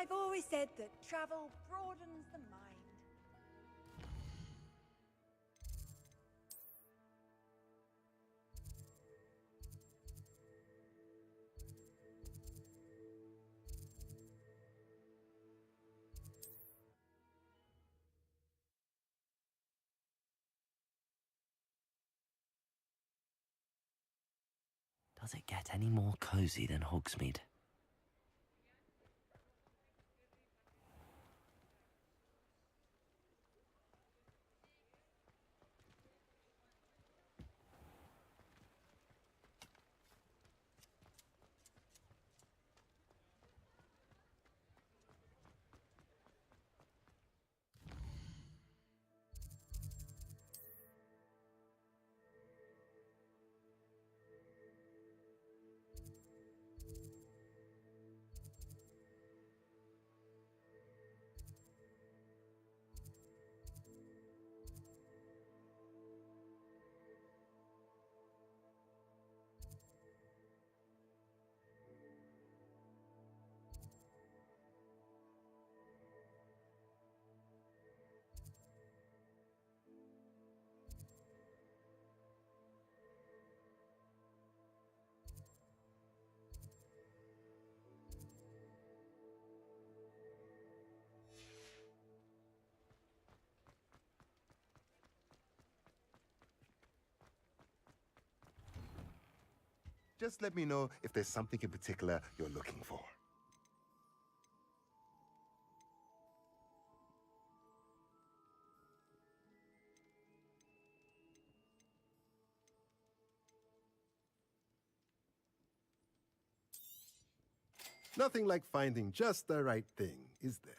I've always said that travel broadens the mind. Does it get any more cozy than Hogsmeade? Just let me know if there's something in particular you're looking for. Nothing like finding just the right thing, is there?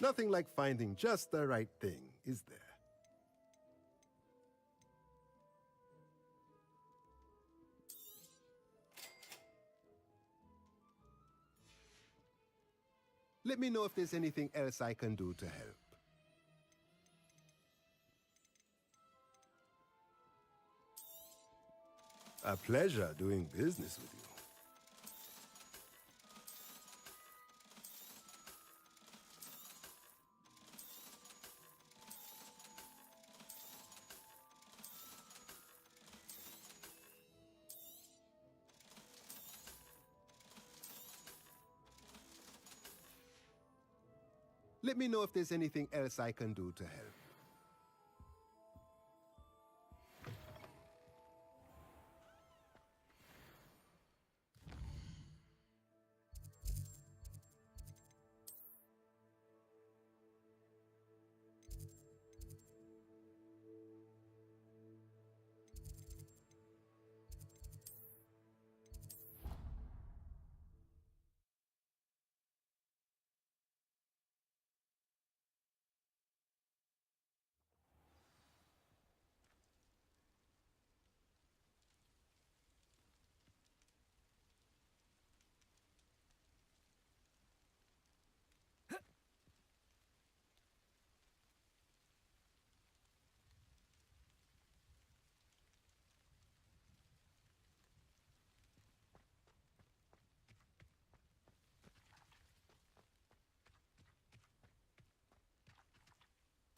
Nothing like finding just the right thing, is there? Let me know if there's anything else I can do to help. A pleasure doing business with you. Let me know if there's anything else I can do to help.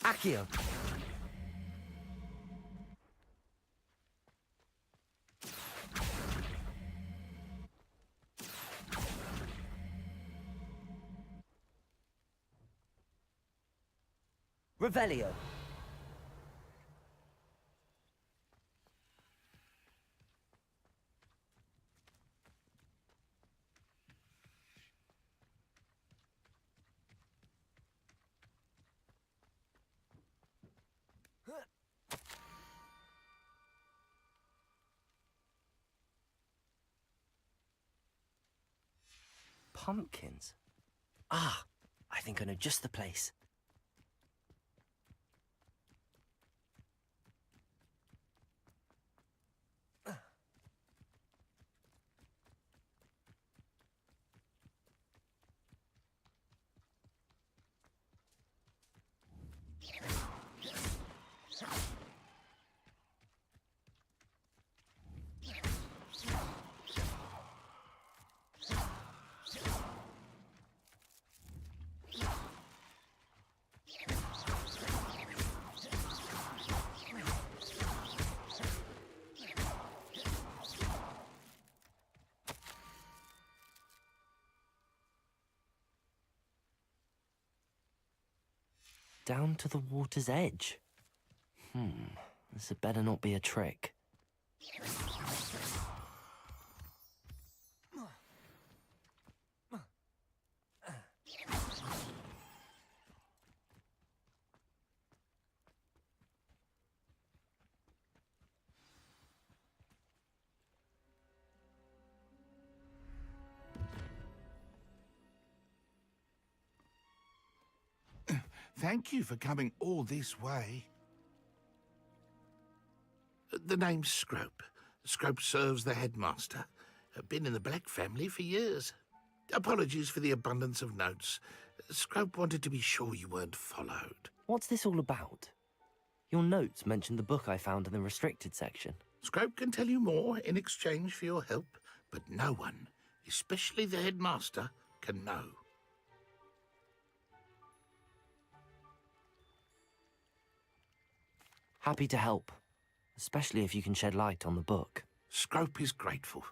Accio! Revelio! Pumpkins. Ah, I think I know just the place. Down to the water's edge. This had better not be a trick. Thank you for coming all this way. The name's Scrope. Scrope serves the headmaster. Been in the Black family for years. Apologies for the abundance of notes. Scrope wanted to be sure you weren't followed. What's this all about? Your notes mentioned the book I found in the restricted section. Scrope can tell you more in exchange for your help, but no one, especially the headmaster, can know. Happy to help, especially if you can shed light on the book. Scrope is grateful.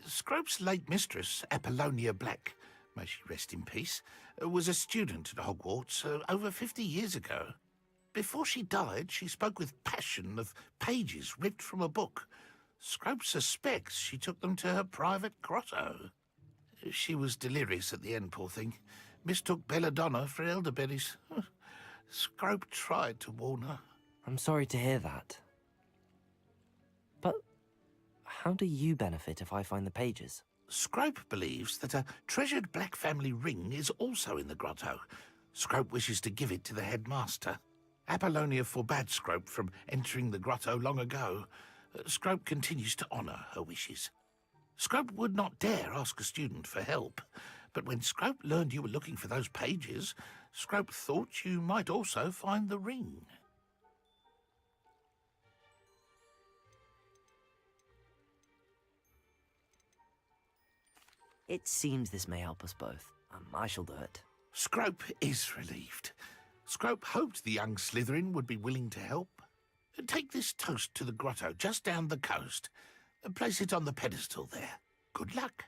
Scrope's late mistress, Apollonia Black, may she rest in peace, was a student at Hogwarts over 50 years ago. Before she died, she spoke with passion of pages ripped from a book. Scrope suspects she took them to her private grotto. She was delirious at the end, poor thing. Mistook belladonna for elderberries. Scrope tried to warn her. I'm sorry to hear that. But how do you benefit if I find the pages? Scrope believes that a treasured Black family ring is also in the grotto. Scrope wishes to give it to the headmaster. Apollonia forbade Scrope from entering the grotto long ago. Scrope continues to honour her wishes. Scrope would not dare ask a student for help, but when Scrope learned you were looking for those pages, Scrope thought you might also find the ring. It seems this may help us both. I shall do it. Scrope is relieved. Scrope hoped the young Slytherin would be willing to help. Take this toast to the grotto just down the coast and place it on the pedestal there. Good luck.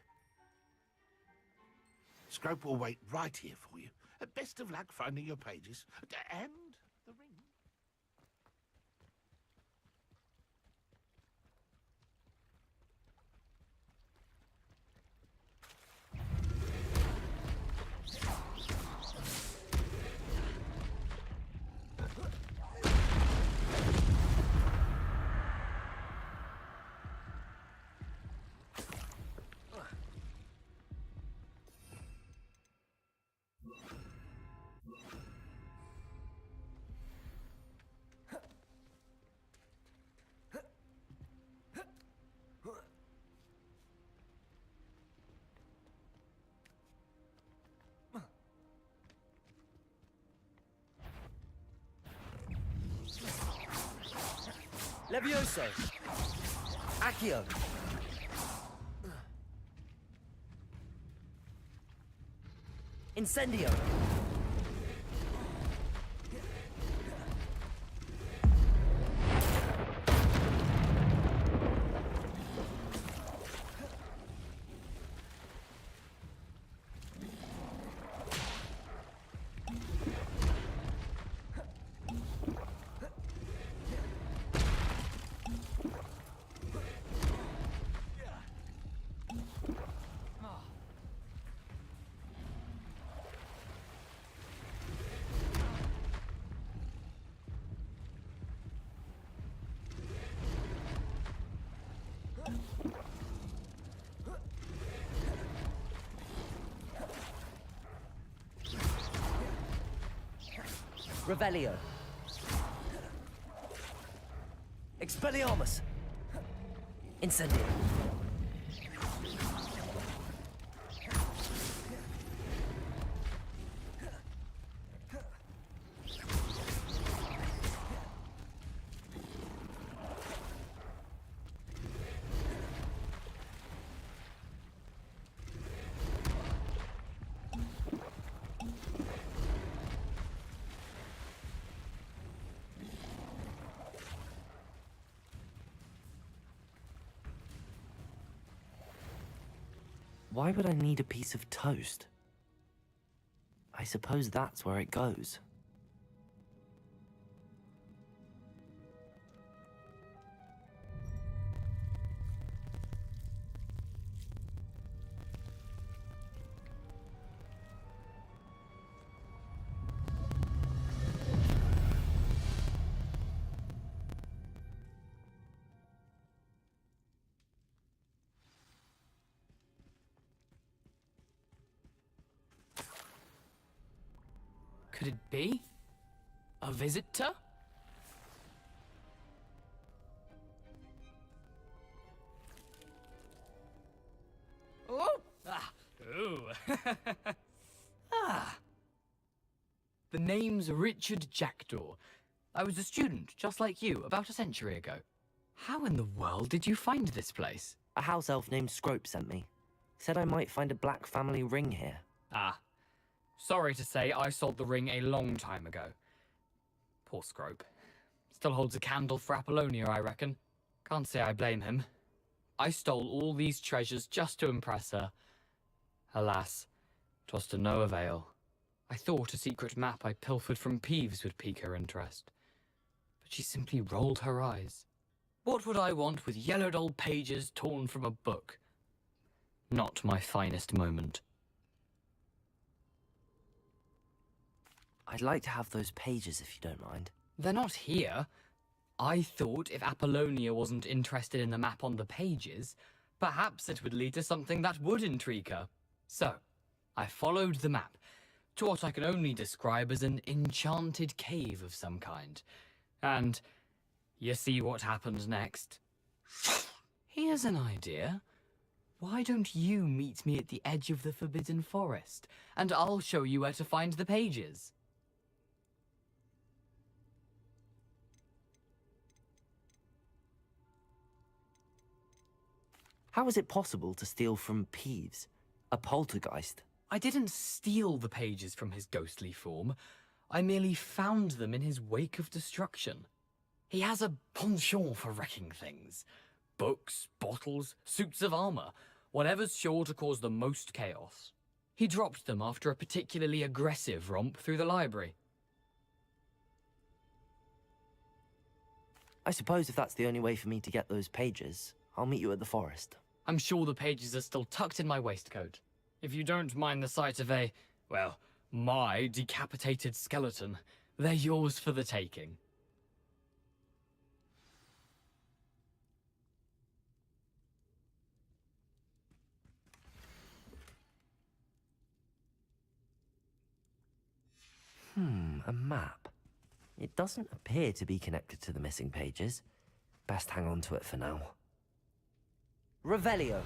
Scrope will wait right here for you. Best of luck finding your pages and the ring. Levioso! Accio! Incendio! Revelio. Expelliarmus. Incendio. Why would I need a piece of toast? I suppose that's where it goes. Could it be? A visitor? Oh! Ah! Ooh! Ah! The name's Richard Jackdaw. I was a student, just like you, about a century ago. How in the world did you find this place? A house elf named Scrope sent me. Said I might find a black family ring here. Ah. Sorry to say, I sold the ring a long time ago. Poor Scrope. Still holds a candle for Apollonia, I reckon. Can't say I blame him. I stole all these treasures just to impress her. Alas, 'twas to no avail. I thought a secret map I pilfered from Peeves would pique her interest. But she simply rolled her eyes. What would I want with yellowed old pages torn from a book? Not my finest moment. I'd like to have those pages if you don't mind. They're not here. I thought if Apollonia wasn't interested in the map on the pages, perhaps it would lead to something that would intrigue her. So, I followed the map to what I can only describe as an enchanted cave of some kind. And you see what happened next? Here's an idea. Why don't you meet me at the edge of the Forbidden Forest, and I'll show you where to find the pages. How is it possible to steal from Peeves, a poltergeist? I didn't steal the pages from his ghostly form. I merely found them in his wake of destruction. He has a penchant for wrecking things. Books, bottles, suits of armor, whatever's sure to cause the most chaos. He dropped them after a particularly aggressive romp through the library. I suppose if that's the only way for me to get those pages, I'll meet you at the forest. I'm sure the pages are still tucked in my waistcoat. If you don't mind the sight of a, well, my decapitated skeleton, they're yours for the taking. A map. It doesn't appear to be connected to the missing pages. Best hang on to it for now. Revelio.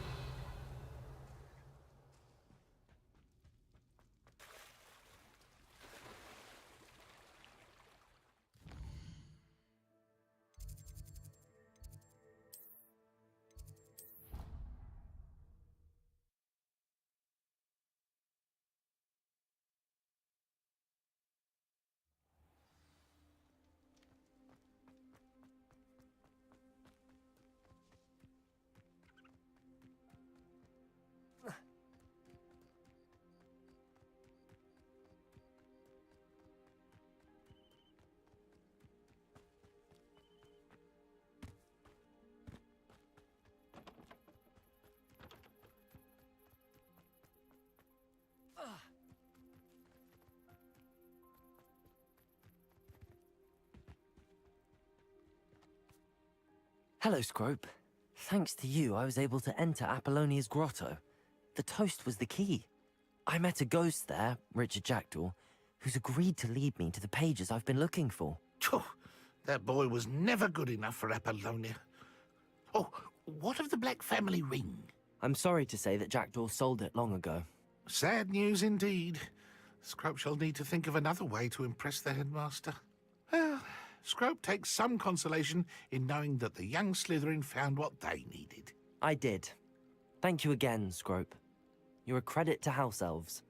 Hello, Scrope. Thanks to you, I was able to enter Apollonia's grotto. The toast was the key. I met a ghost there, Richard Jackdaw, who's agreed to lead me to the pages I've been looking for. Phew, that boy was never good enough for Apollonia. Oh, what of the Black family ring? I'm sorry to say that Jackdaw sold it long ago. Sad news indeed. Scrope shall need to think of another way to impress the headmaster. Well, Scrope takes some consolation in knowing that the young Slytherin found what they needed. I did. Thank you again, Scrope. You're a credit to House Elves.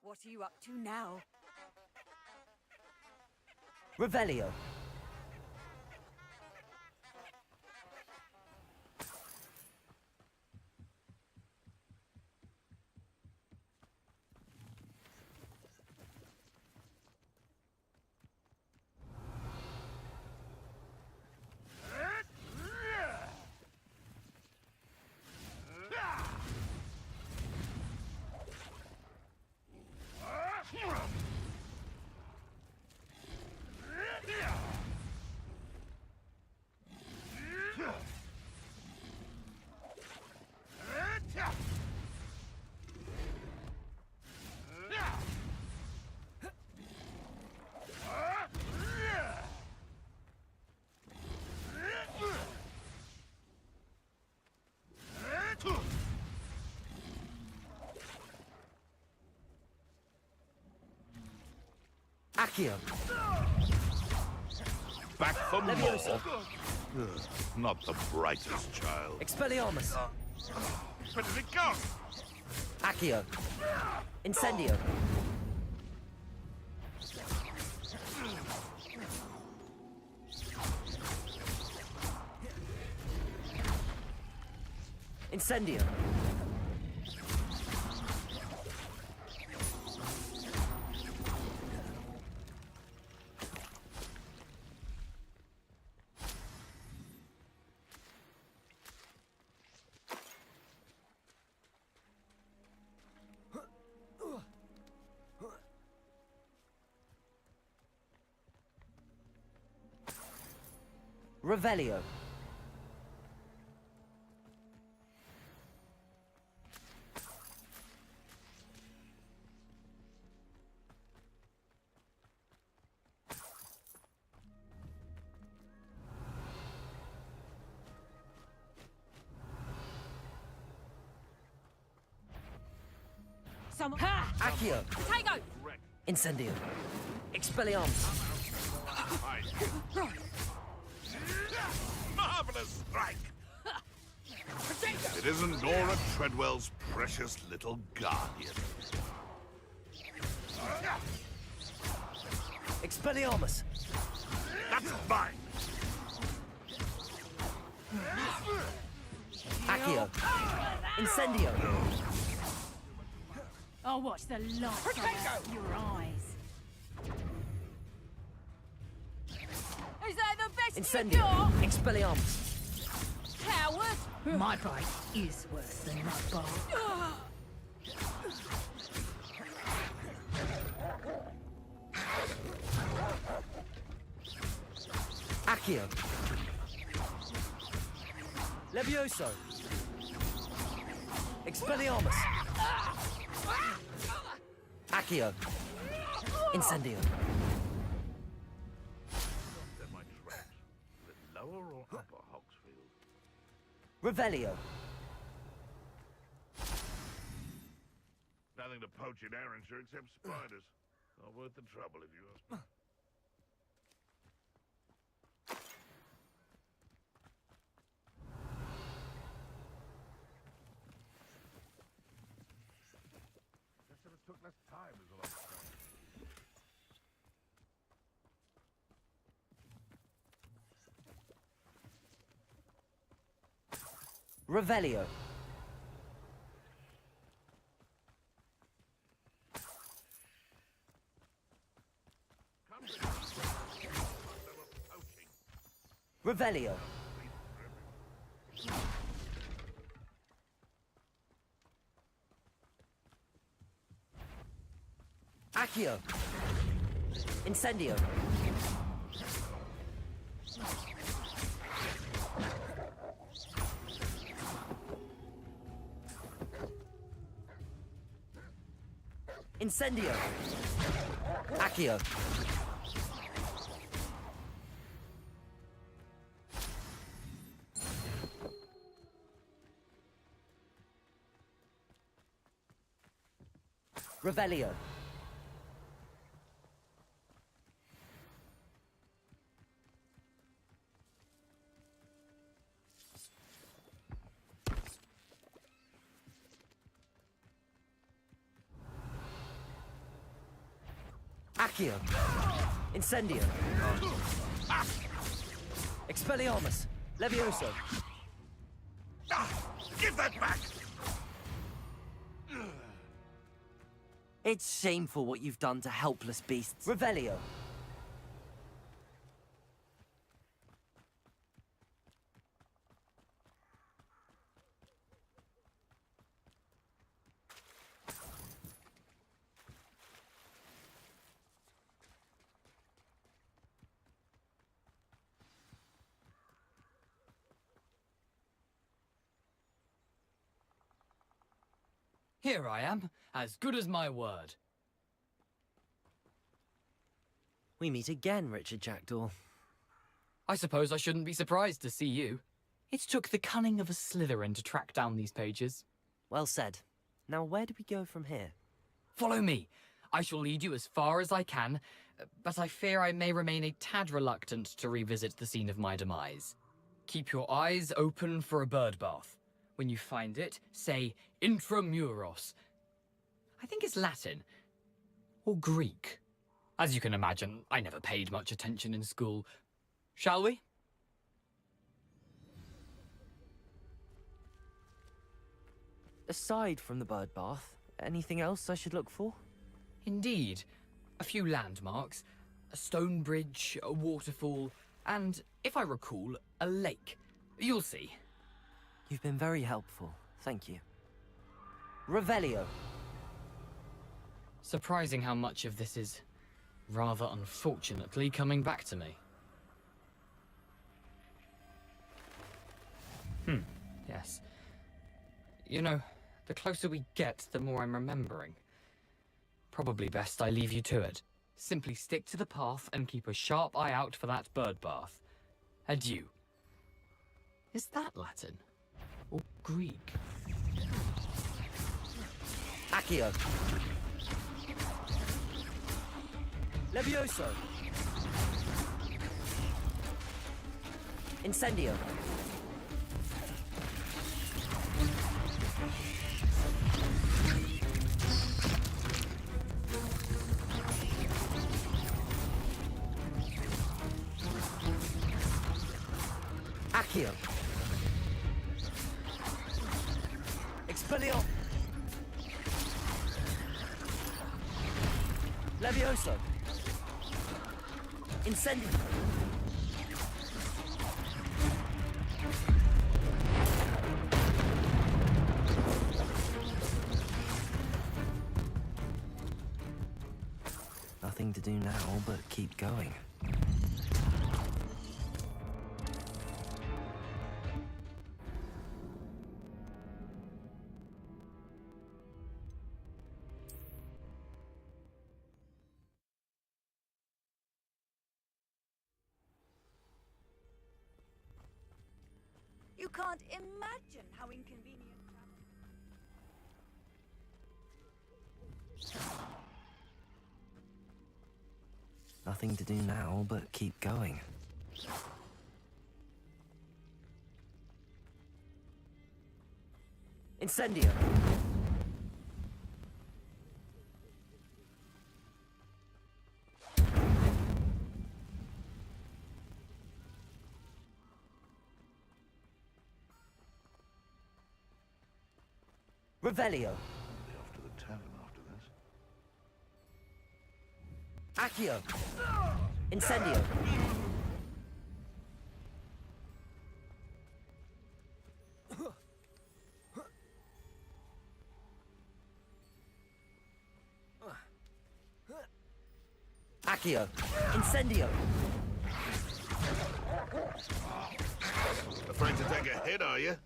What are you up to now? Revelio. Accio. Back for more. Leviosa. Not the brightest child. Expelliarmus. Where did it go? Accio. Incendio. Incendio. Revelio. Someone. Ha! Accio. Potato! Incendio. Expelliarmus. Marvelous strike! It isn't Nora Treadwell's precious little guardian. Expelliarmus. That's mine! Accio. Incendio. I'll watch the light come out of your eyes. Is that the best you Incendio. got? Expelliarmus. Coward! My bite is worse than my bark. Accio. Levioso. Expelliarmus. Accio. Incendio. Proper Hogsfield. Revelio. Nothing to poach in Arrowshire except spiders. Not worth the trouble, if you ask me. Just if it took less time is all I'm saying. Revelio. Come to me. They were poaching. Revelio. Accio. Incendio. Incendio. Accio. Revelio. Accio. Incendio. Expelliarmus. Levioso. Give that back! It's shameful what you've done to helpless beasts. Revelio. Here I am, as good as my word. We meet again, Richard Jackdaw. I suppose I shouldn't be surprised to see you. It took the cunning of a Slytherin to track down these pages. Well said. Now where do we go from here? Follow me. I shall lead you as far as I can, but I fear I may remain a tad reluctant to revisit the scene of my demise. Keep your eyes open for a bird bath. When you find it, say intramuros. I think it's Latin. Or Greek. As you can imagine, I never paid much attention in school. Shall we? Aside from the bird bath, anything else I should look for? Indeed. A few landmarks. A stone bridge, a waterfall, and, if I recall, a lake. You'll see. You've been very helpful. Thank you. Revelio. Surprising how much of this is, rather unfortunately, coming back to me. Yes. You know, the closer we get, the more I'm remembering. Probably best I leave you to it. Simply stick to the path and keep a sharp eye out for that bird bath. Adieu. Is that Latin? Or Greek? Accio. Levioso. Incendio. Accio. Expelliarmus. Levioso. Incendio. Nothing to do now but keep going. You can't imagine how inconvenient travel. Nothing to do now but keep going. Incendio! Revelio! Be off to the tavern after this. Accio! Incendio! Accio! Incendio! Afraid to take a hit, are you?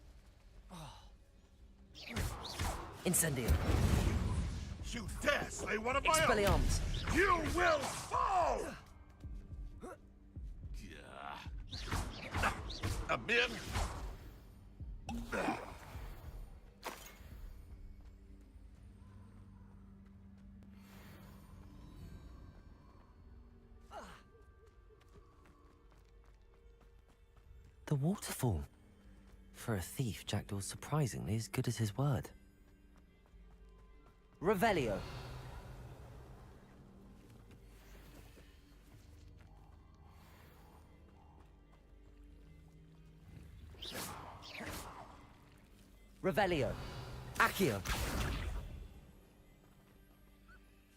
Incendio! You dare slay one of my own! Expelliarmus! You will fall! A min? The waterfall. For a thief, Jackdaw's surprisingly as good as his word. Revelio. Revelio. Accio.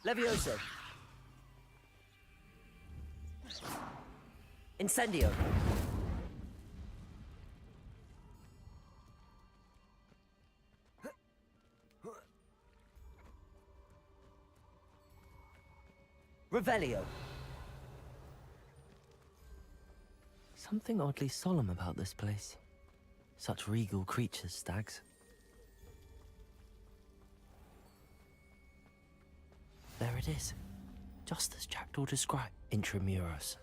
Levioso. Incendio. Revelio. Something oddly solemn about this place. Such regal creatures, stags. There it is. Just as Jackdaw described. Intramuros.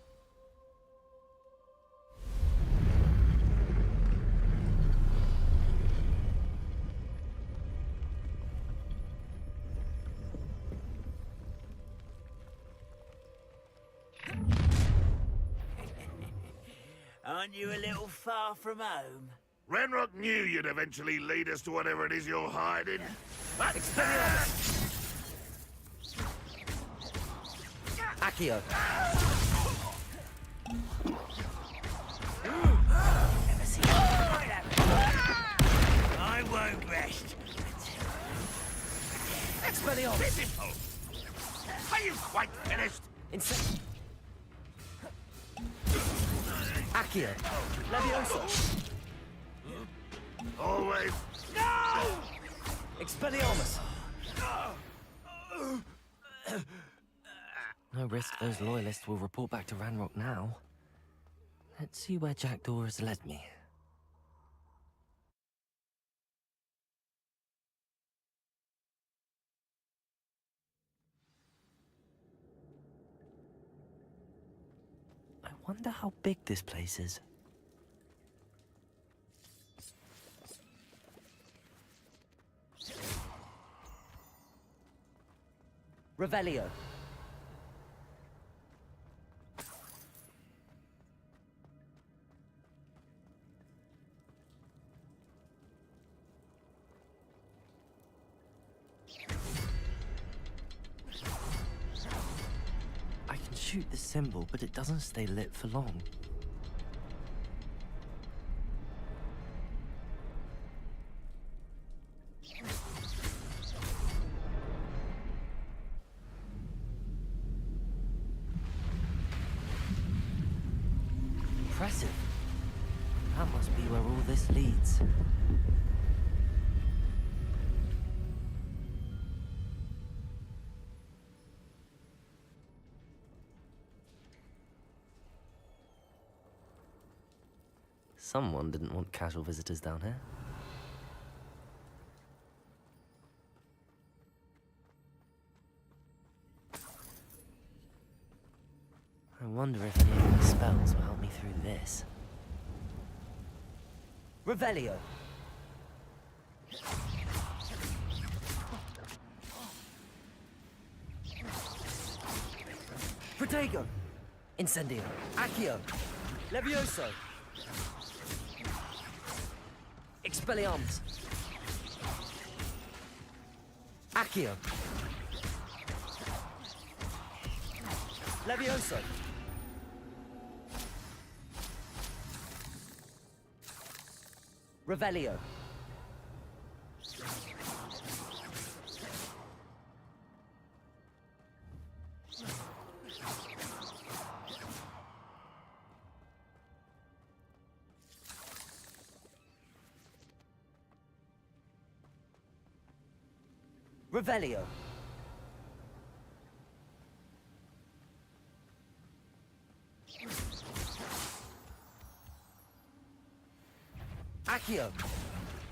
Aren't you a little far from home? Ranrock knew you'd eventually lead us to whatever it is you're hiding. Expelliarmus! Accio! Never seen you like that before. I won't rest Expelliarmus! Pitiful! Are you quite finished? Accio! Levioso! Always. No! Expelliarmus! No risk those loyalists will report back to Ranrock now. Let's see where Jackdaw has led me. I wonder how big this place is. Revelio. I can shoot the symbol, but it doesn't stay lit for long. Impressive. That must be where all this leads. Someone didn't want casual visitors down here. I wonder if any of my spells will help me through this. Revelio. Protego. Incendio. Accio. Levioso. Expelliarmus. Accio. Levioso. Revelio. Revelio. Accio.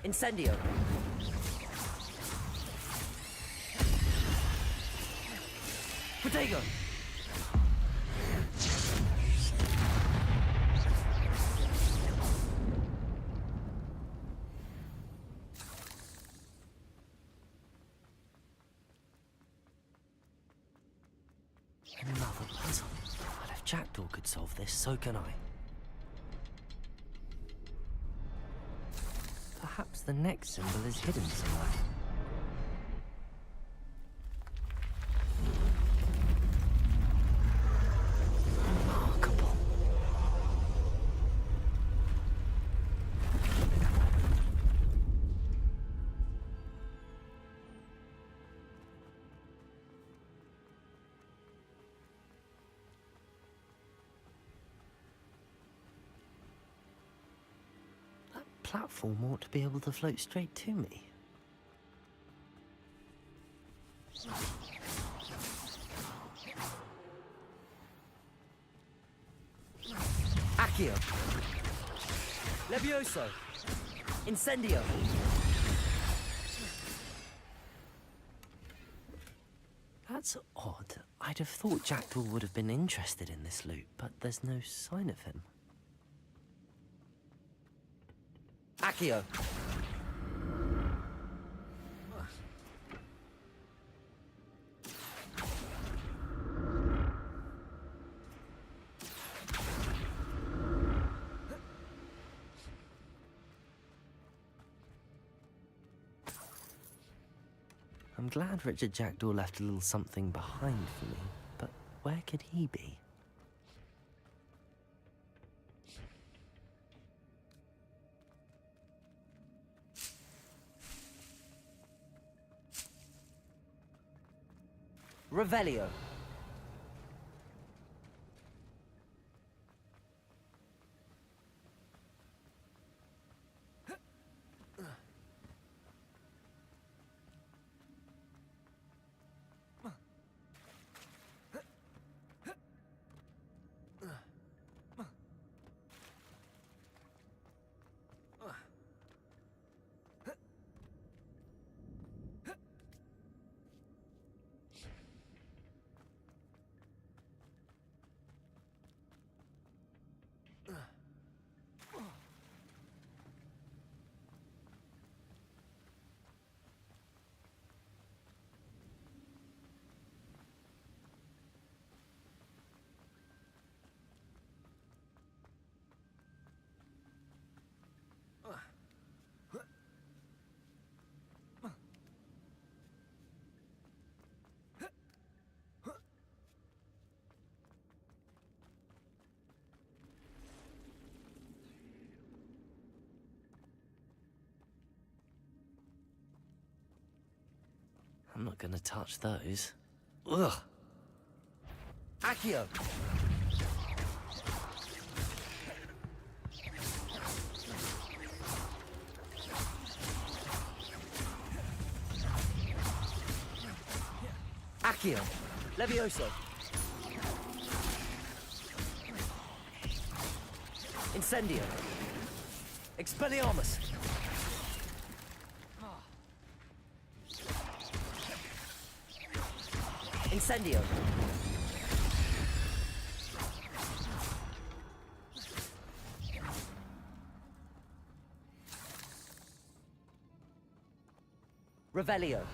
Incendio. Protego. Another puzzle. Well, if Jackdaw could solve this, so can I. Perhaps the next symbol is hidden somewhere. Remarkable. Platform ought to be able to float straight to me. Accio. Levioso. Incendio. That's odd. I'd have thought Jackdaw would have been interested in this loot, but there's no sign of him. Accio. I'm glad Richard Jackdaw left a little something behind for me, but where could he be? Revelio. I'm not gonna touch those. Ugh. Accio. Accio. Levioso. Incendio. Expelliarmus. Incendio. Revelio.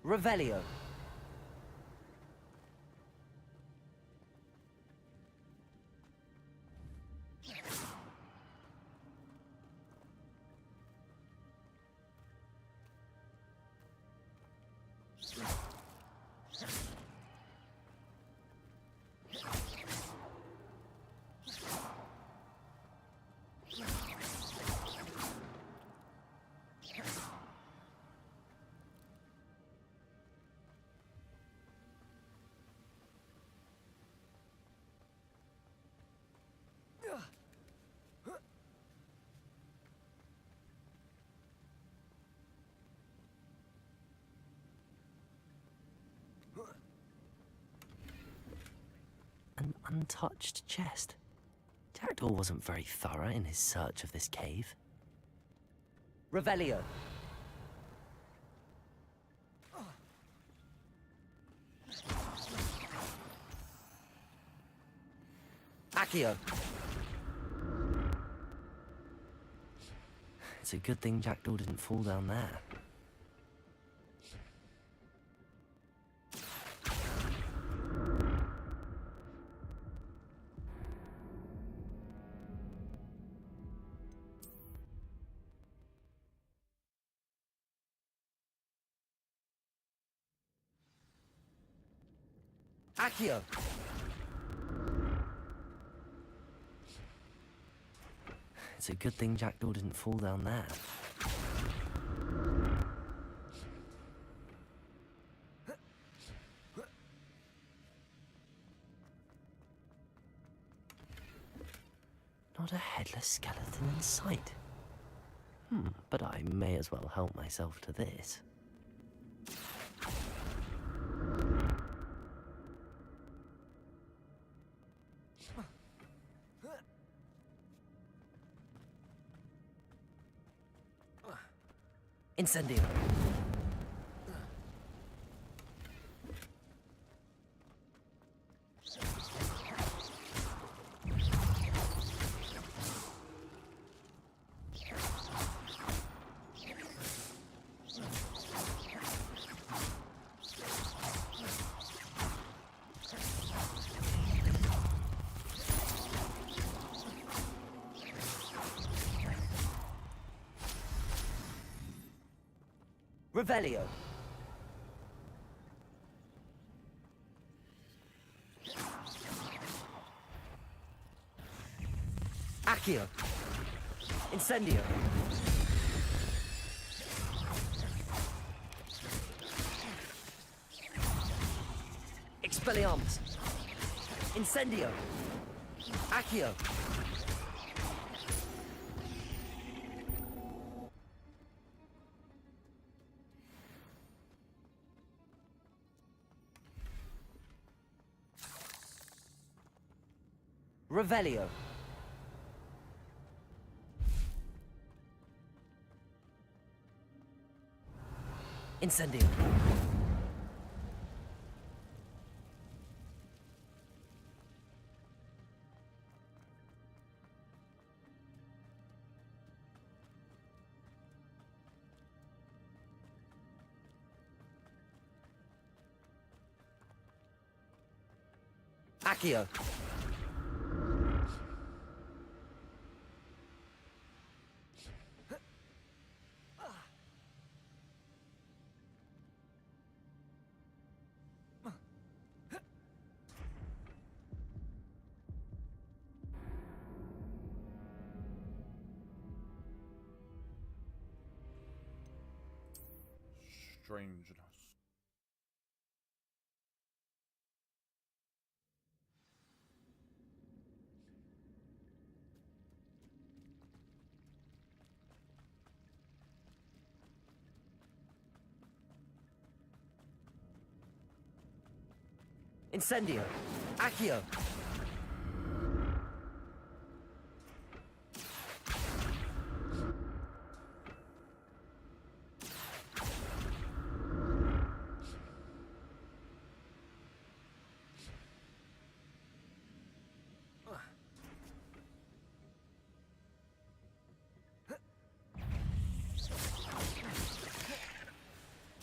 Revelio. An untouched chest. Jackdaw wasn't very thorough in his search of this cave. Revelio. Accio. It's a good thing Jackdaw didn't fall down there. Accio. It's a good thing Jackdaw didn't fall down there. Not a headless skeleton in sight. But I may as well help myself to this. Incendio. Revelio. Accio. Incendio. Expelliarmus. Incendio. Accio. Revelio. Incendio. Accio. Strangeness. Incendio. Accio.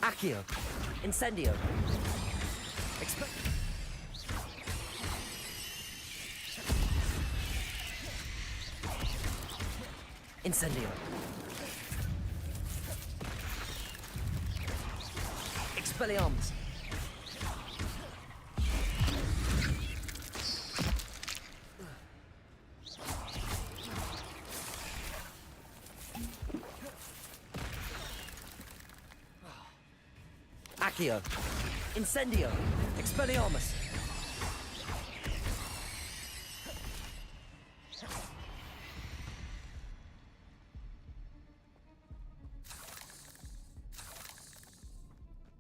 Accio. Incendio. Incendio. Expelliarmus. Accio. Incendio. Expelliarmus.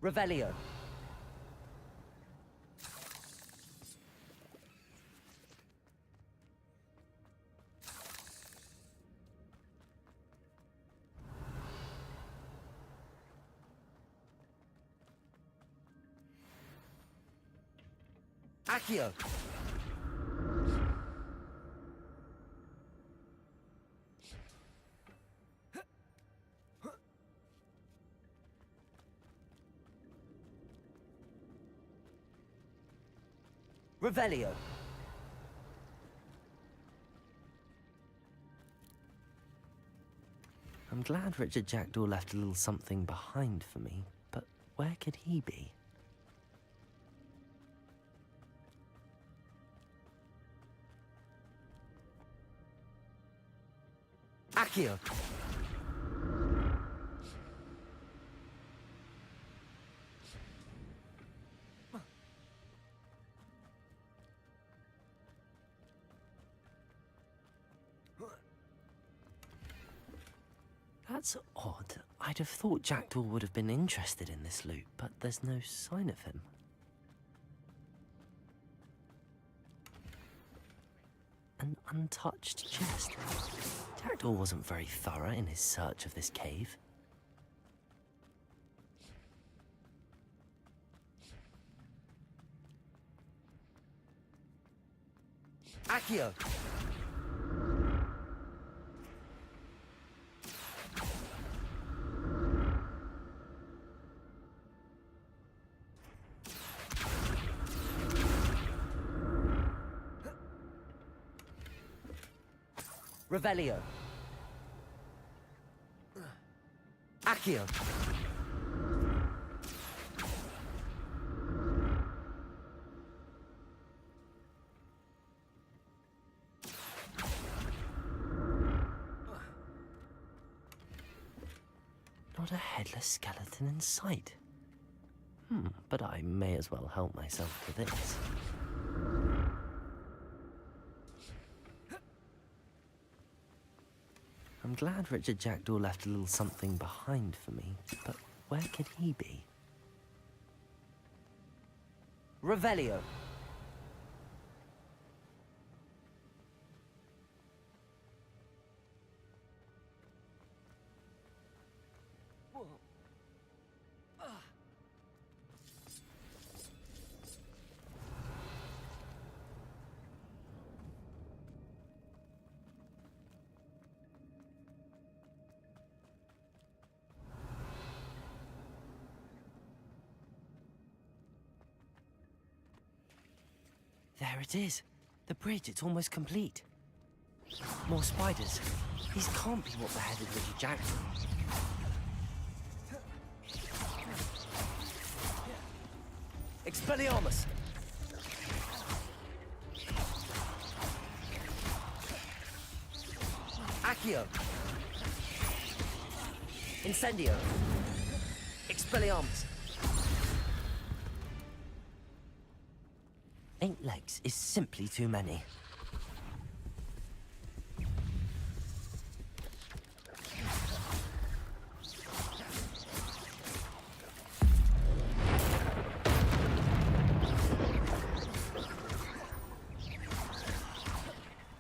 Revelio. Accio. Revelio. I'm glad Richard Jackdaw left a little something behind for me, but where could he be? Accio. That's odd. I'd have thought Jackdaw would have been interested in this loot, but there's no sign of him. An untouched chest. Jackdaw wasn't very thorough in his search of this cave. Accio. Revelio. Accio. Not a headless skeleton in sight. But I may as well help myself to this. I'm glad Richard Jackdaw left a little something behind for me, but where could he be? Revelio. There it is. The bridge, it's almost complete. More spiders. These can't be what beheaded Richard Jackson. Expelliarmus! Accio! Incendio! Expelliarmus! 8 legs is simply too many.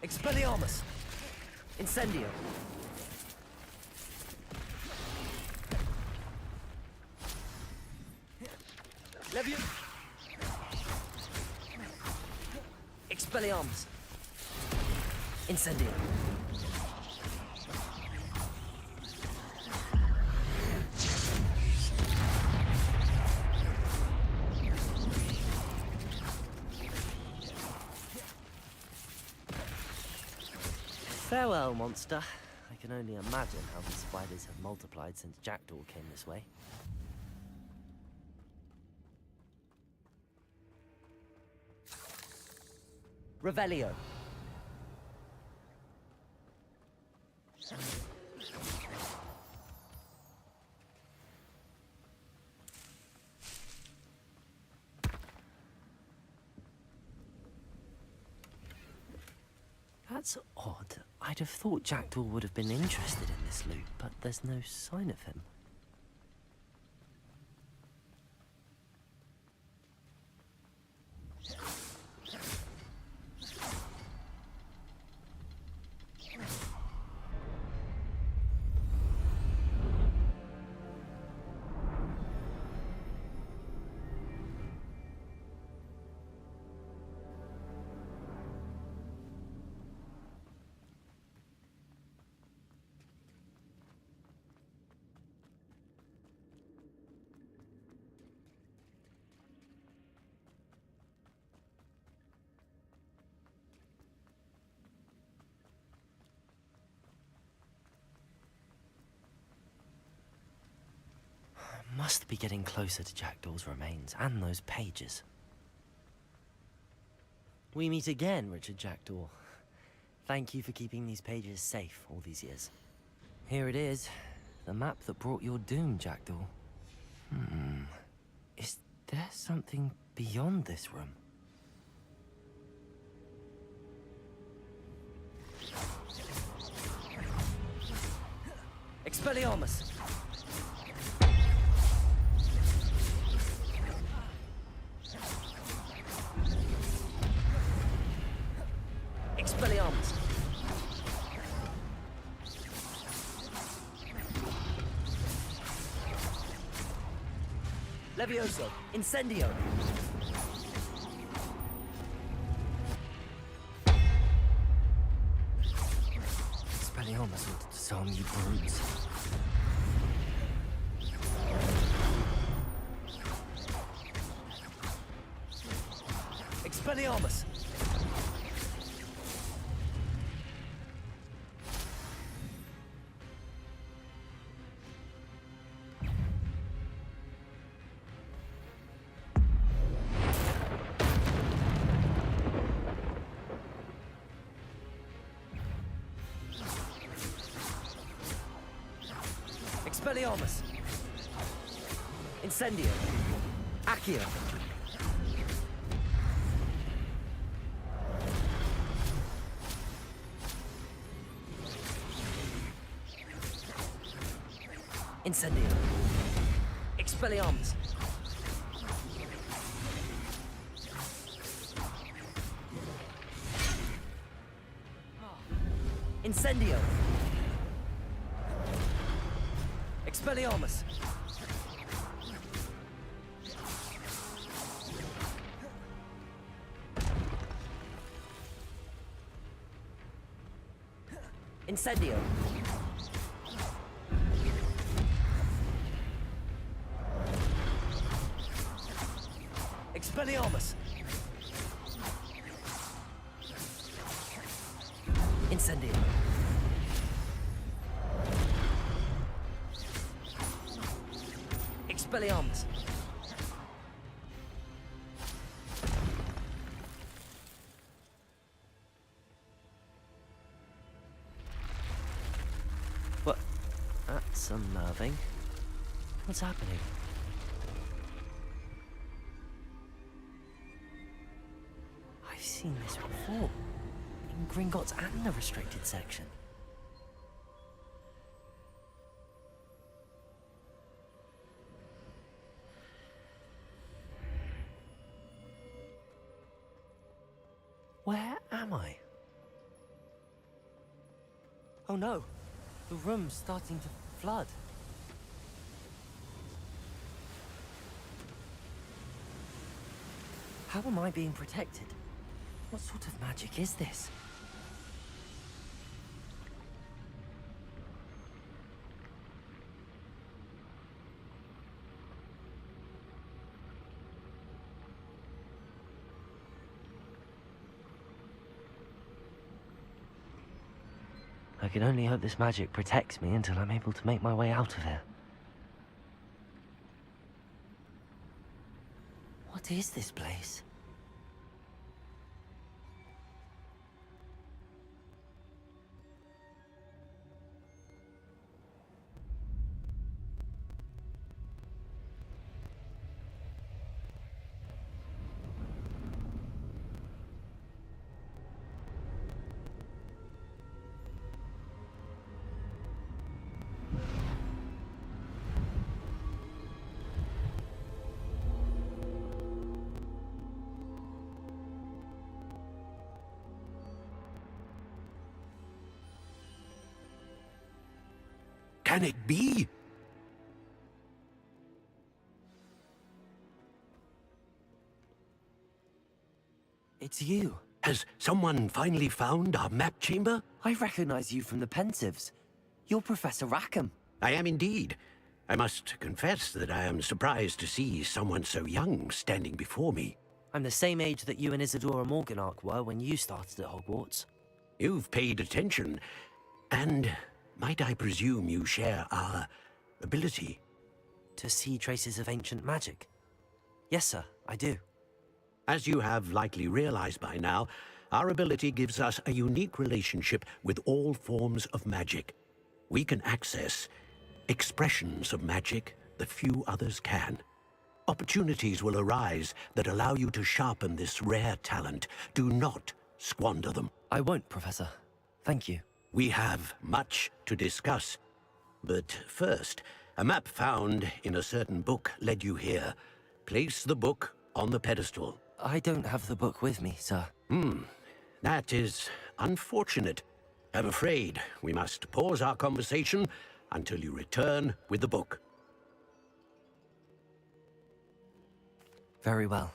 Expelliarmus! Incendio! Levium! Expelliarmus! Incendio! Farewell, monster. I can only imagine how the spiders have multiplied since Jackdaw came this way. Revelio. That's odd. I'd have thought Jackdaw would have been interested in this loot, but there's no sign of him. Must be getting closer to Jackdaw's remains and those pages. We meet again, Richard Jackdaw. Thank you for keeping these pages safe all these years. Here it is, the map that brought your doom, Jackdaw. Is there something beyond this room? Expelliarmus! Expelliarmus! Levioso! Incendio! Expelliarmus will disarm you brutes. Expelliarmus! Expelliarmus! Incendio! Accio! Incendio! Expelliarmus! Incendio! Expelliarmus! Incendio! Expelliarmus! Incendio. Expelliarmus. What? That's unnerving. What's happening? I've seen this before. In Gringotts and the restricted section. Where am I? Oh no! The room's starting to flood. How am I being protected? What sort of magic is this? I can only hope this magic protects me until I'm able to make my way out of here. What is this place? Can it be? It's you. Has someone finally found our map chamber? I recognize you from the Pensives. You're Professor Rackham. I am indeed. I must confess that I am surprised to see someone so young standing before me. I'm the same age that you and Isadora Morganach were when you started at Hogwarts. You've paid attention, and might I presume you share our ability? To see traces of ancient magic? Yes, sir, I do. As you have likely realized by now, our ability gives us a unique relationship with all forms of magic. We can access expressions of magic that few others can. Opportunities will arise that allow you to sharpen this rare talent. Do not squander them. I won't, Professor. Thank you. We have much to discuss. But first, a map found in a certain book led you here. Place the book on the pedestal. I don't have the book with me, sir. That is unfortunate. I'm afraid we must pause our conversation until you return with the book. Very well.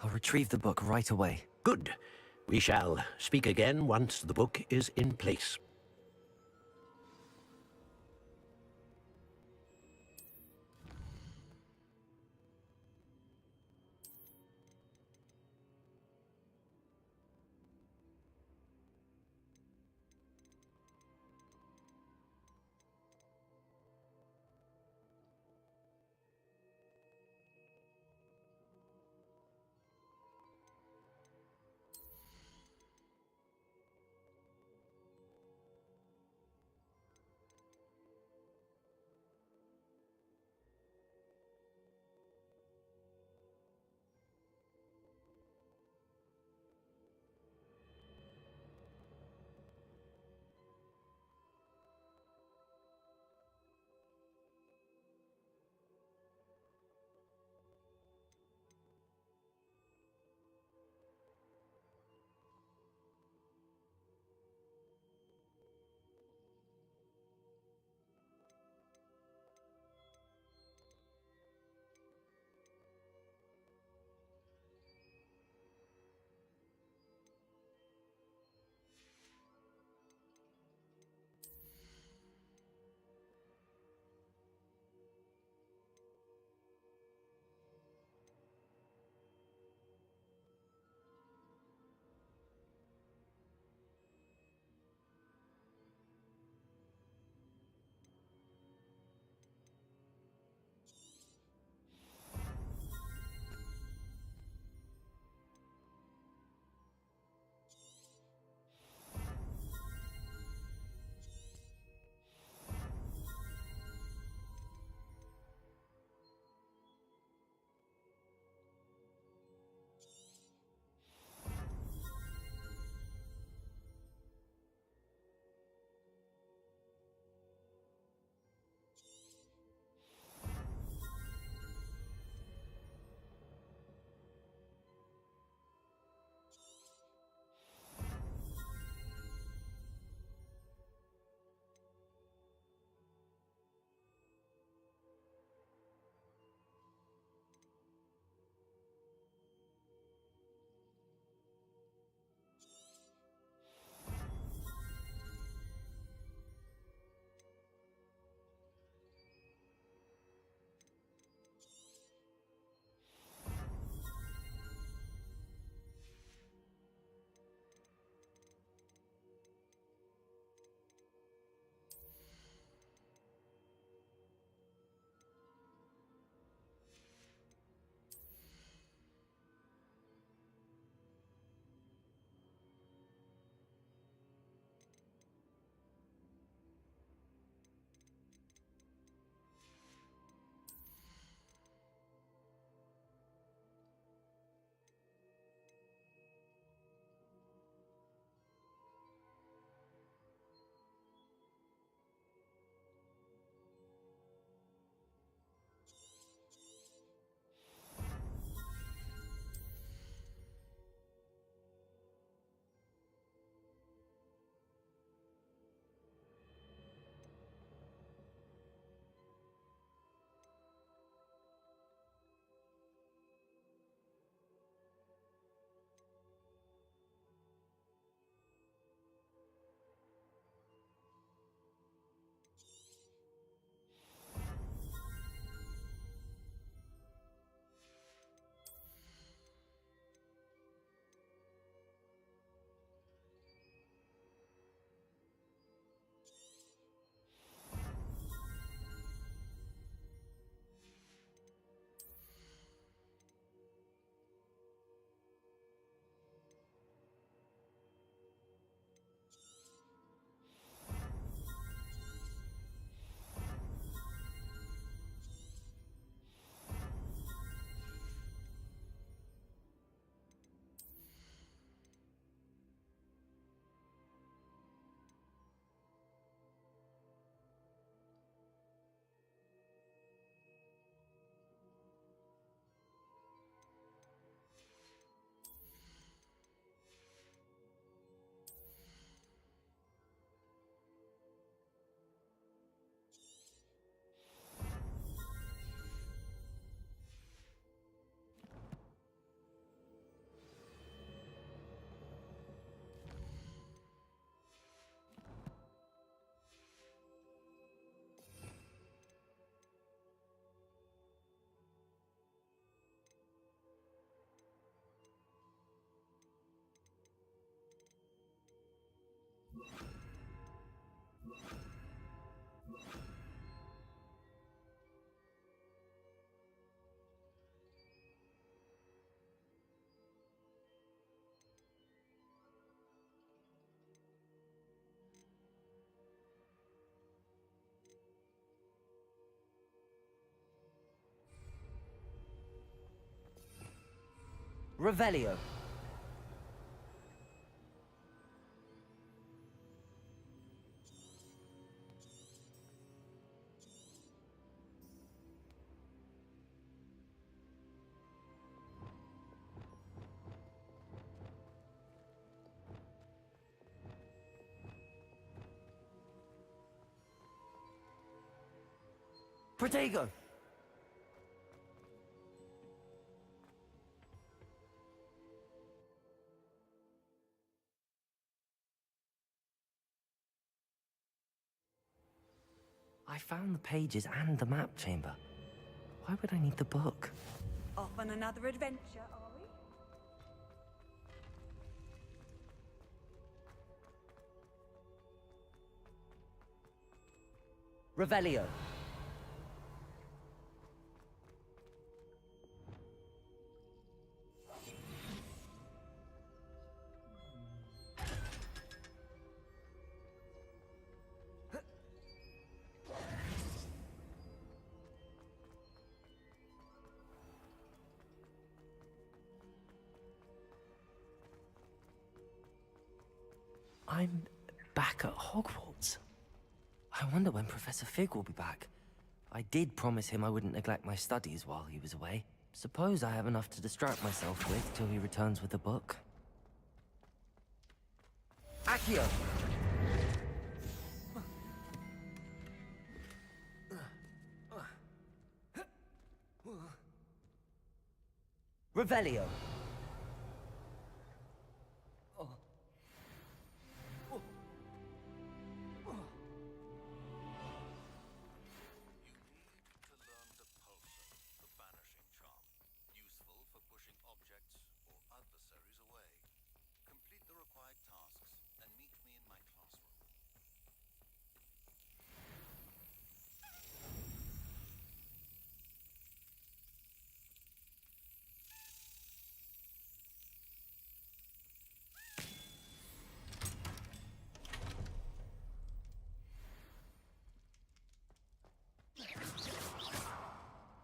I'll retrieve the book right away. Good. We shall speak again once the book is in place. Revelio. Protego! I found the pages and the map chamber. Why would I need the book? Off on another adventure, are we? Revelio. I'm back at Hogwarts. I wonder when Professor Fig will be back. I did promise him I wouldn't neglect my studies while he was away. Suppose I have enough to distract myself with till he returns with the book. Accio! Revelio!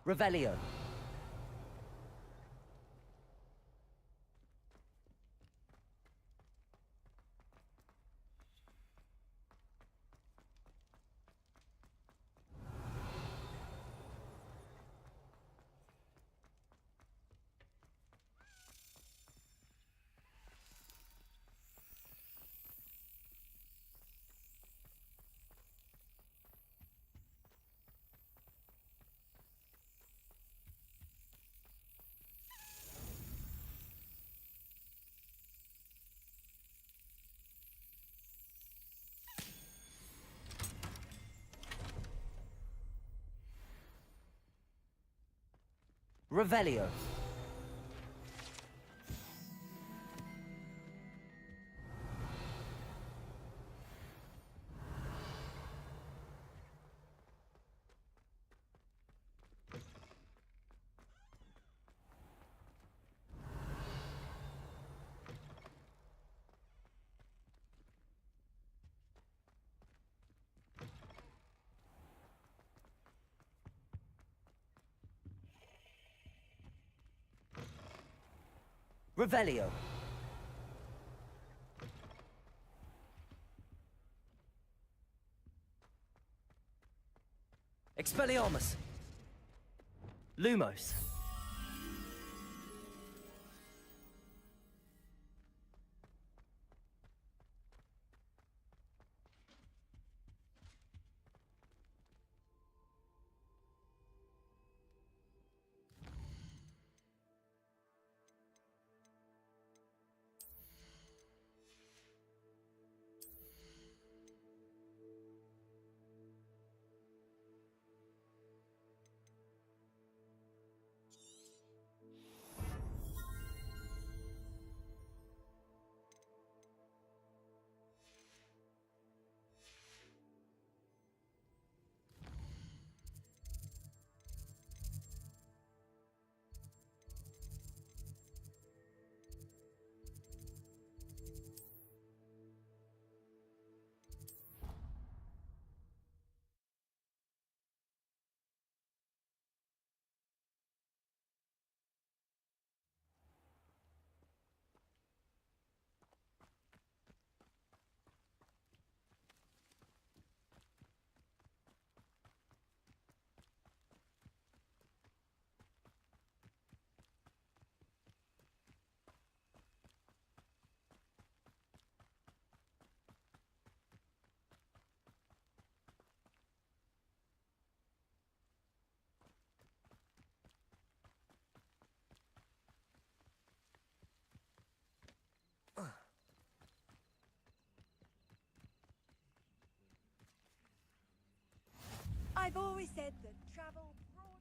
Revelio. Revelio. Revelio. Expelliarmus. Lumos. always said that travel broadens.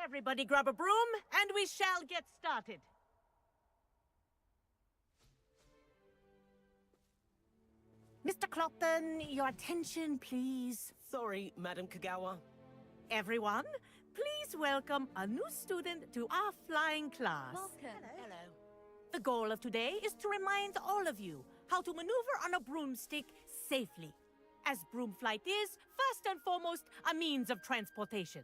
Everybody grab a broom, and we shall get started. Mr. Clopton, your attention, please. Sorry, Madam Kagawa. Everyone, please welcome a new student to our flying class. Welcome. Hello. The goal of today is to remind all of you how to maneuver on a broomstick safely, as broom flight is, first and foremost, a means of transportation.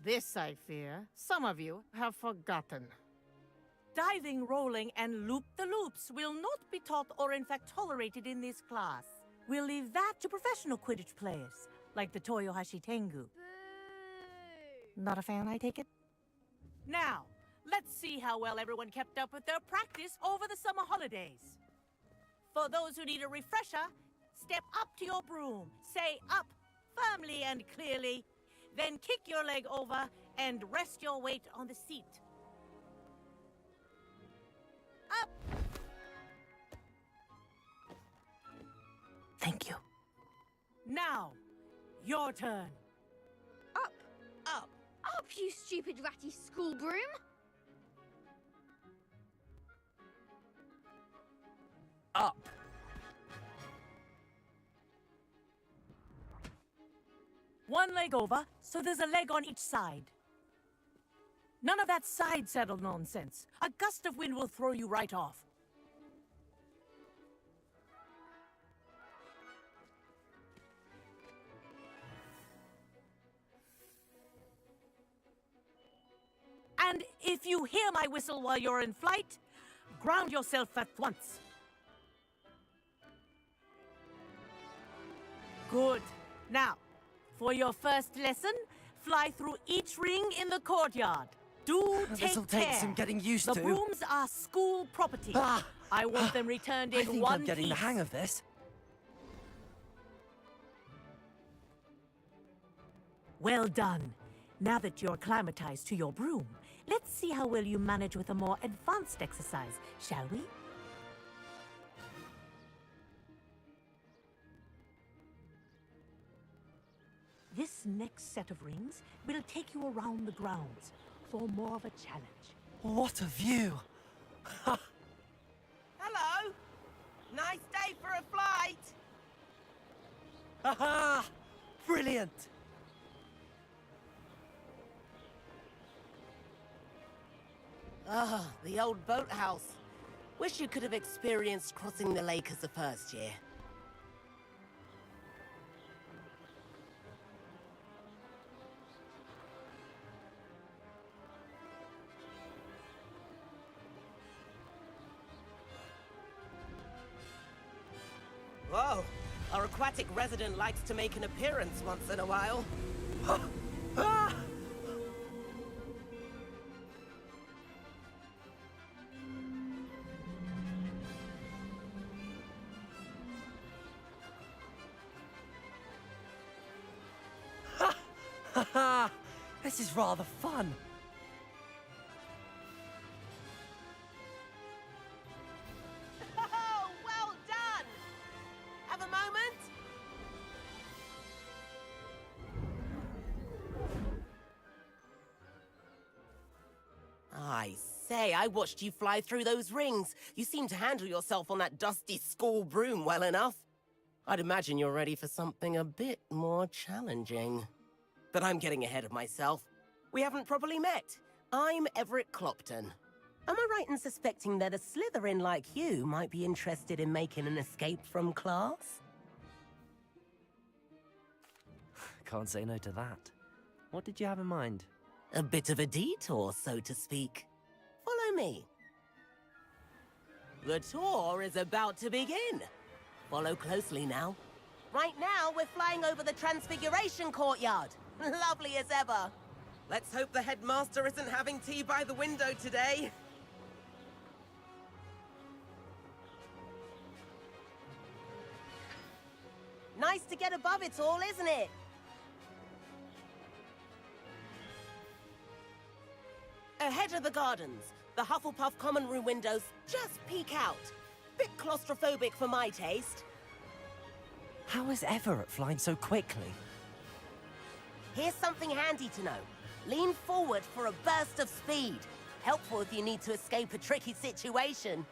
This, I fear, some of you have forgotten. Diving, rolling, and loop-the-loops will not be taught or in fact tolerated in this class. We'll leave that to professional Quidditch players, like the Toyohashi Tengu. Not a fan, I take it? Now, let's see how well everyone kept up with their practice over the summer holidays. For those who need a refresher, step up to your broom, say up firmly and clearly, then kick your leg over and rest your weight on the seat. Up! Thank you. Now, your turn. Up, Up. up, you stupid ratty school broom! Up! One leg over, so there's a leg on each side. None of that side saddle nonsense. A gust of wind will throw you right off. And if you hear my whistle while you're in flight, ground yourself at once. Good. Now, for your first lesson, fly through each ring in the courtyard. Do take This'll care. take some getting used the to. brooms are school property. Ah! I want them returned I in think one I'm getting the piece. hang of this. Well done. Now that you're acclimatized to your broom, let's see how well you manage with a more advanced exercise, shall we? This next set of rings will take you around the grounds for more of a challenge. What a view! Hello! Nice day for a flight! Haha! Brilliant! Ah, the old boathouse. Wish you could have experienced crossing the lake as a first year. Whoa! Our aquatic resident likes to make an appearance once in a while. Ah! Haha! This is rather fun. Oh, well done! Have a moment? I say, I watched you fly through those rings. You seem to handle yourself on that dusty school broom well enough. I'd imagine you're ready for something a bit more challenging. But I'm getting ahead of myself. We haven't properly met. I'm Everett Clopton. Am I right in suspecting that a Slytherin like you might be interested in making an escape from class? Can't say no to that. What did you have in mind? A bit of a detour, so to speak. Follow me. The tour is about to begin. Follow closely now. Right now, we're flying over the Transfiguration Courtyard. Lovely as ever. Let's hope the headmaster isn't having tea by the window today. Nice to get above it all, isn't it? Ahead of the gardens, the Hufflepuff common room windows just peek out. Bit claustrophobic for my taste. How is Everett flying so quickly? Here's something handy to know. Lean forward for a burst of speed. Helpful if you need to escape a tricky situation.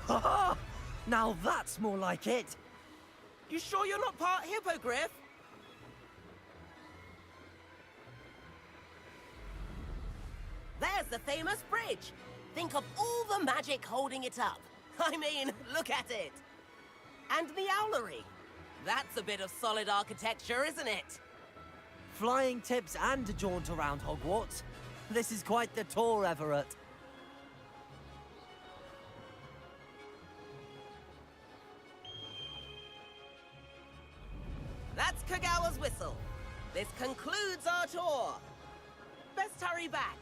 Ha! Now that's more like it! You sure you're not part hippogriff? There's the famous bridge. Think of all the magic holding it up. I mean, look at it. And the owlery. That's a bit of solid architecture, isn't it? Flying tips and a jaunt around Hogwarts. This is quite the tour, Everett. That's Kagawa's whistle. This concludes our tour. Best hurry back.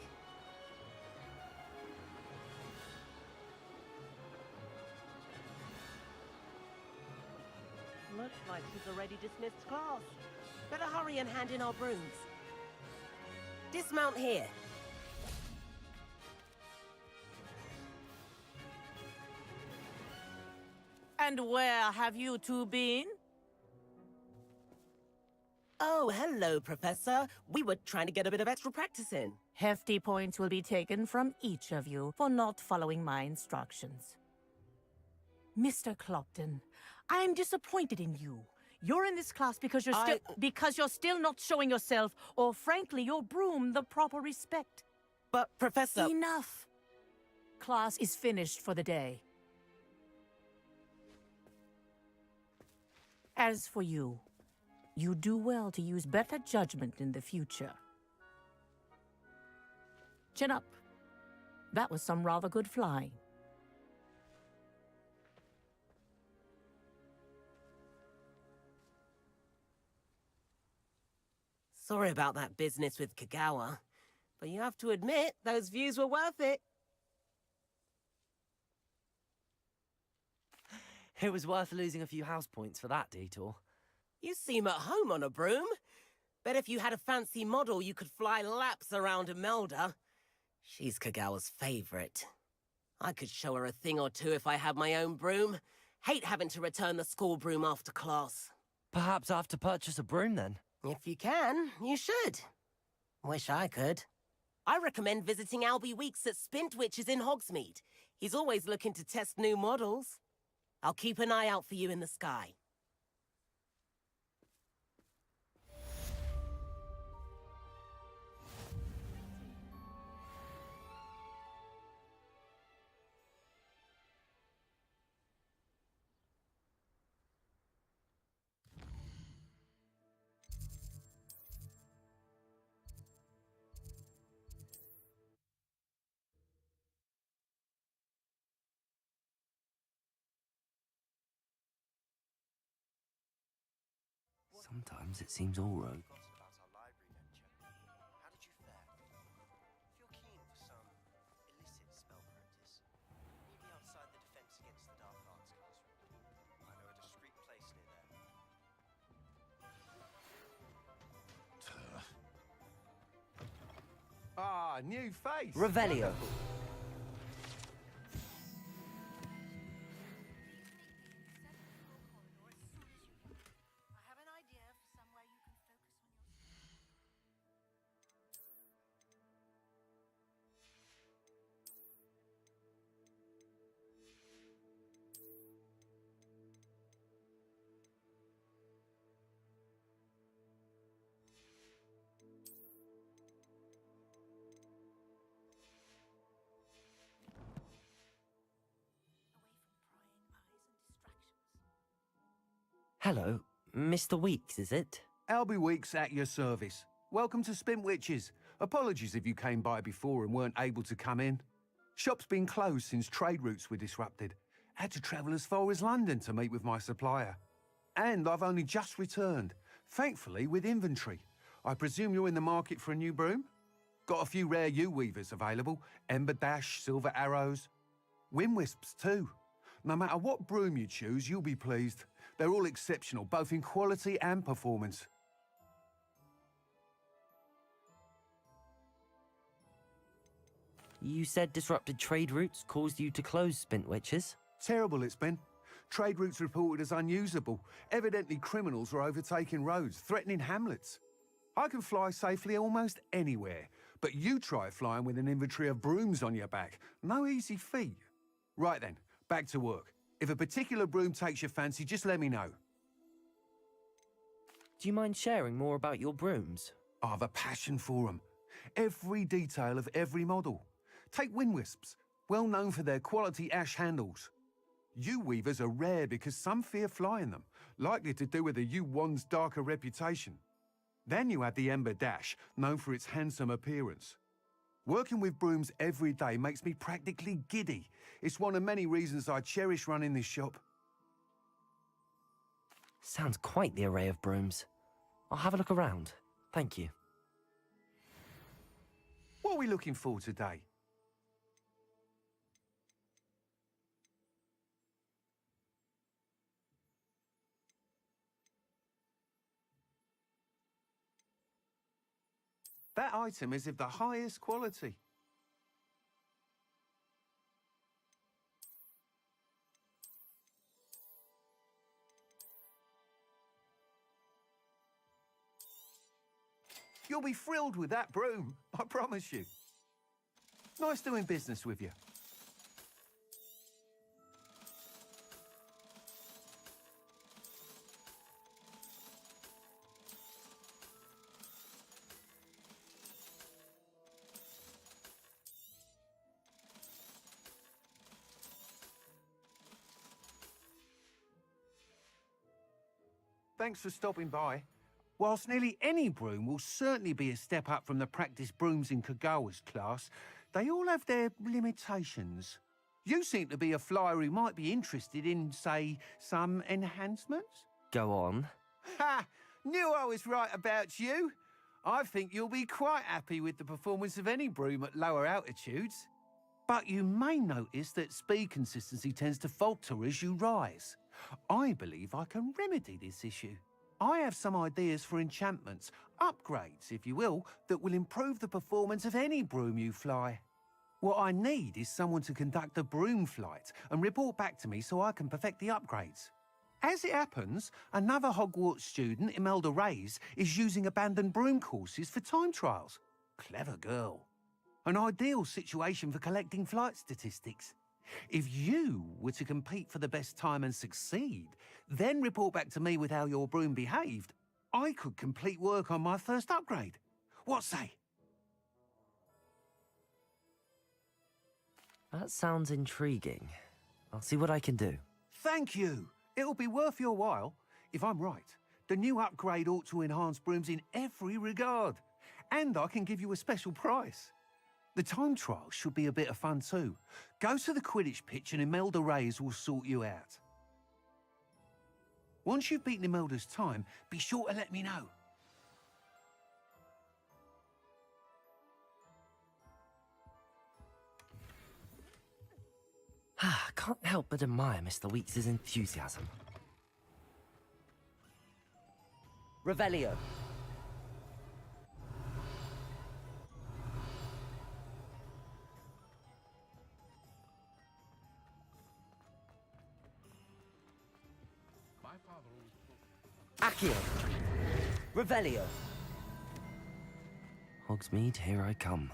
Looks like she's already dismissed class. Better hurry and hand in our brooms. Dismount here. And where have you two been? Oh, hello, Professor. We were trying to get a bit of extra practice in. Hefty points will be taken from each of you for not following my instructions. Mr. Clopton, I am disappointed in you. You're in this class because you're still not showing yourself, or frankly, your broom the proper respect. But, Professor... Enough. Class is finished for the day. As for you, you do well to use better judgment in the future. Chin up. That was some rather good flying. Sorry about that business with Kagawa, but you have to admit, those views were worth it. It was worth losing a few house points for that detour. You seem at home on a broom. Bet if you had a fancy model, you could fly laps around Imelda. She's Kagawa's favorite. I could show her a thing or two if I had my own broom. Hate having to return the school broom after class. Perhaps I have to purchase a broom then? If you can, you should. Wish I could. I recommend visiting Albie Weeks at Spint Witches in Hogsmeade. He's always looking to test new models. I'll keep an eye out for you in the sky. Sometimes it seems all rogue. Ah, new face. Revelio. Hello, Mr. Weeks, is it? Albie Weeks at your service. Welcome to Spint Witches. Apologies if you came by before and weren't able to come in. Shop's been closed since trade routes were disrupted. Had to travel as far as London to meet with my supplier. And I've only just returned, thankfully with inventory. I presume you're in the market for a new broom? Got a few rare U-weavers available. Ember Dash, Silver Arrows. Wind Wisps too. No matter what broom you choose, you'll be pleased. They're all exceptional, both in quality and performance. You said disrupted trade routes caused you to close Spintwitches? Terrible it's been. Trade routes reported as unusable. Evidently criminals were overtaking roads, threatening hamlets. I can fly safely almost anywhere, but you try flying with an inventory of brooms on your back. No easy feat. Right then, back to work. If a particular broom takes your fancy, just let me know. Do you mind sharing more about your brooms? I have a passion for them. Every detail of every model. Take wind wisps, well known for their quality ash handles. U-weavers are rare because some fear flying them, likely to do with the U-1's darker reputation. Then you have the Ember Dash, known for its handsome appearance. Working with brooms every day makes me practically giddy. It's one of many reasons I cherish running this shop. Sounds quite the array of brooms. I'll have a look around. Thank you. What are we looking for today? That item is of the highest quality. You'll be thrilled with that broom, I promise you. Nice doing business with you. Thanks for stopping by. Whilst nearly any broom will certainly be a step up from the practice brooms in Kagawa's class, they all have their limitations. You seem to be a flyer who might be interested in, say, some enhancements? Go on. Ha! Knew I was right about you. I think you'll be quite happy with the performance of any broom at lower altitudes. But you may notice that speed consistency tends to falter as you rise. I believe I can remedy this issue. I have some ideas for enchantments, upgrades, if you will, that will improve the performance of any broom you fly. What I need is someone to conduct a broom flight and report back to me so I can perfect the upgrades. As it happens, another Hogwarts student, Imelda Reyes, is using abandoned broom courses for time trials. Clever girl. An ideal situation for collecting flight statistics. If you were to compete for the best time and succeed, then report back to me with how your broom behaved, I could complete work on my first upgrade. What say? That sounds intriguing. I'll see what I can do. Thank you. It'll be worth your while. If I'm right, the new upgrade ought to enhance brooms in every regard. And I can give you a special price. The time trial should be a bit of fun too. Go to the Quidditch pitch and Imelda Reyes will sort you out. Once you've beaten Imelda's time, be sure to let me know. Can't help but admire Mr. Weeks' enthusiasm. Revelio. Accio. Revelio. Hogsmeade, here I come.